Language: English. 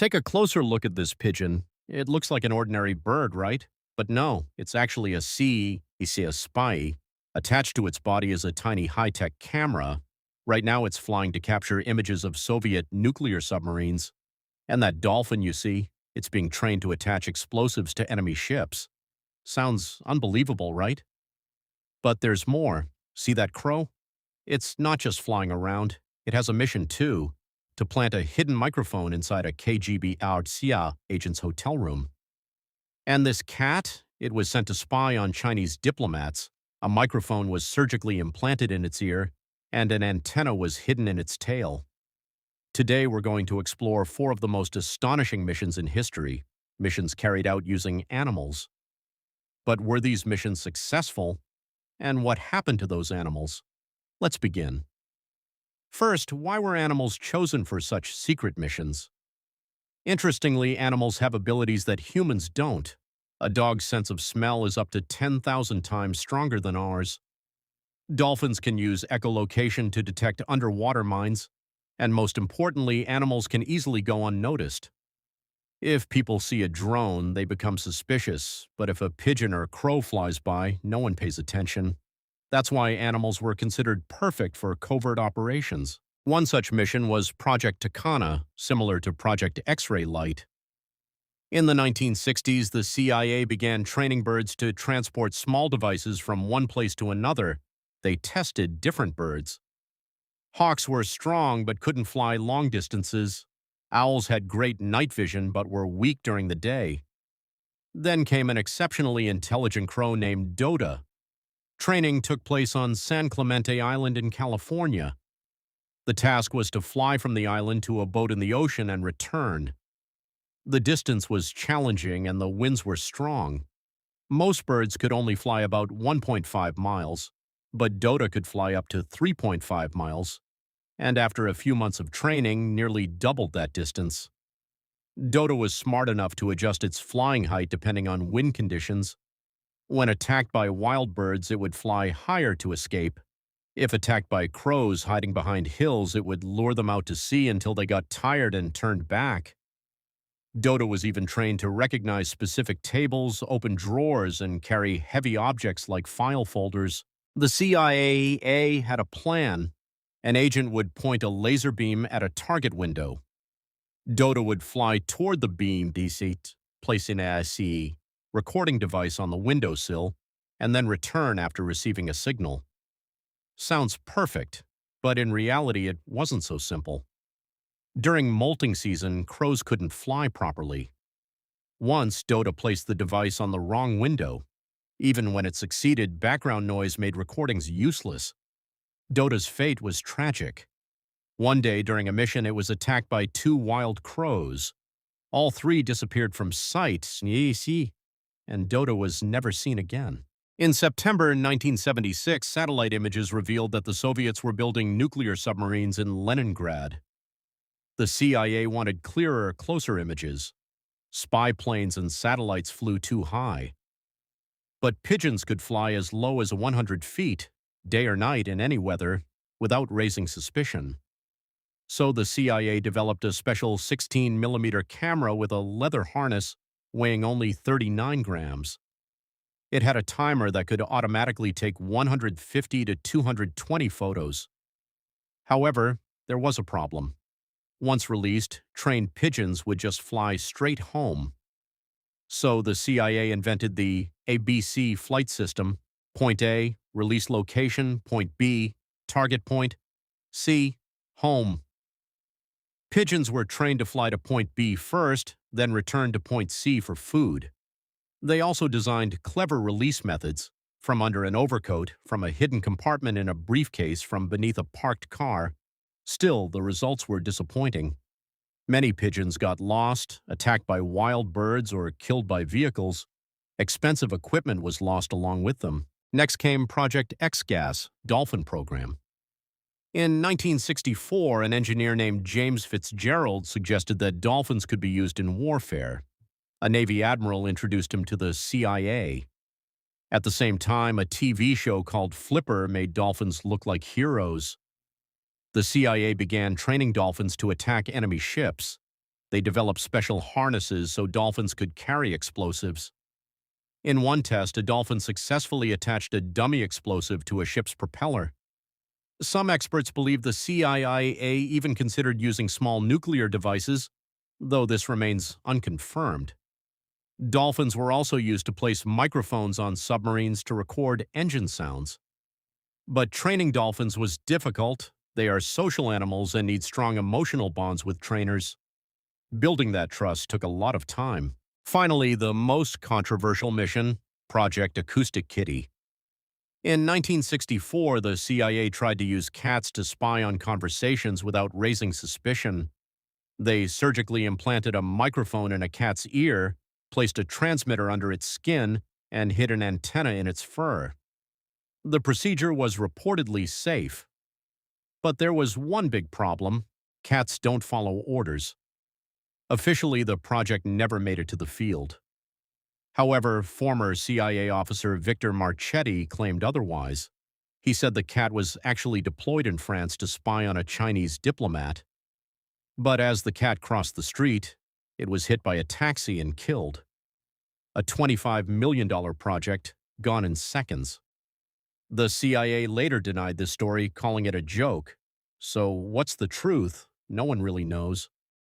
Take a closer look at this pigeon. It looks like an ordinary bird, right? But no, it's actually a spy. Attached to its body is a tiny high-tech camera. Right now it's flying to capture images of Soviet nuclear submarines. And that dolphin you see, it's being trained to attach explosives to enemy ships. Sounds unbelievable, right? But there's more. See that crow? It's not just flying around. It has a mission too, to plant a hidden microphone inside a KGB Artsia agent's hotel room. And this cat, it was sent to spy on Chinese diplomats. A microphone was surgically implanted in its ear, and an antenna was hidden in its tail. Today we're going to explore four of the most astonishing missions in history, missions carried out using animals. But were these missions successful? And what happened to those animals? Let's begin. First, why were animals chosen for such secret missions? Interestingly, animals have abilities that humans don't. A dog's sense of smell is up to 10,000 times stronger than ours. Dolphins can use echolocation to detect underwater mines, and most importantly, animals can easily go unnoticed. If people see a drone, they become suspicious, but if a pigeon or a crow flies by, no one pays attention. That's why animals were considered perfect for covert operations. One such mission was Project Takana, similar to Project X-ray Light. In the 1960s, the CIA began training birds to transport small devices from one place to another. They tested different birds. Hawks were strong but couldn't fly long distances. Owls had great night vision but were weak during the day. Then came an exceptionally intelligent crow named Doda. Training took place on San Clemente Island in California. The task was to fly from the island to a boat in the ocean and return. The distance was challenging and the winds were strong. Most birds could only fly about 1.5 miles, but Doda could fly up to 3.5 miles, and after a few months of training, nearly doubled that distance. Doda was smart enough to adjust its flying height depending on wind conditions. When attacked by wild birds, it would fly higher to escape. If attacked by crows hiding behind hills, it would lure them out to sea until they got tired and turned back. Doda was even trained to recognize specific tables, open drawers, and carry heavy objects like file folders. The CIA had a plan. An agent would point a laser beam at a target window. Doda would fly toward the beam, placing a recording device on the windowsill, and then return after receiving a signal. Sounds perfect, but in reality it wasn't so simple. During molting season, crows couldn't fly properly. Once, Doda placed the device on the wrong window. Even when it succeeded, background noise made recordings useless. Doda's fate was tragic. One day during a mission, it was attacked by two wild crows. All three disappeared from sight, and Doda was never seen again. In September 1976, satellite images revealed that the Soviets were building nuclear submarines in Leningrad. The CIA wanted clearer, closer images. Spy planes and satellites flew too high. But pigeons could fly as low as 100 feet, day or night in any weather, without raising suspicion. So the CIA developed a special 16mm camera with a leather harness weighing only 39 grams. It had a timer that could automatically take 150 to 220 photos. However, there was a problem. Once released, trained pigeons would just fly straight home. So the CIA invented the ABC flight system: point A, release location; point B, target point; C, home. Pigeons were trained to fly to point B first, then return to point C for food. They also designed clever release methods: from under an overcoat, from a hidden compartment in a briefcase, from beneath a parked car. Still, the results were disappointing. Many pigeons got lost, attacked by wild birds, or killed by vehicles. Expensive equipment was lost along with them. Next came Project X-Gas, Dolphin Program. In 1964, an engineer named James Fitzgerald suggested that dolphins could be used in warfare. A Navy admiral introduced him to the CIA. At the same time, a TV show called Flipper made dolphins look like heroes. The CIA began training dolphins to attack enemy ships. They developed special harnesses so dolphins could carry explosives. In one test, a dolphin successfully attached a dummy explosive to a ship's propeller. Some experts believe the CIA even considered using small nuclear devices, though this remains unconfirmed. Dolphins were also used to place microphones on submarines to record engine sounds. But training dolphins was difficult. They are social animals and need strong emotional bonds with trainers. Building that trust took a lot of time. Finally, the most controversial mission, Project Acoustic Kitty. In 1964, the CIA tried to use cats to spy on conversations without raising suspicion. They surgically implanted a microphone in a cat's ear, placed a transmitter under its skin, and hid an antenna in its fur. The procedure was reportedly safe. But there was one big problem: cats don't follow orders. Officially, the project never made it to the field. However, former CIA officer Victor Marchetti claimed otherwise. He said the cat was actually deployed in France to spy on a Chinese diplomat. But as the cat crossed the street, it was hit by a taxi and killed. A $25 million project gone in seconds. The CIA later denied this story, calling it a joke. So what's the truth? No one really knows.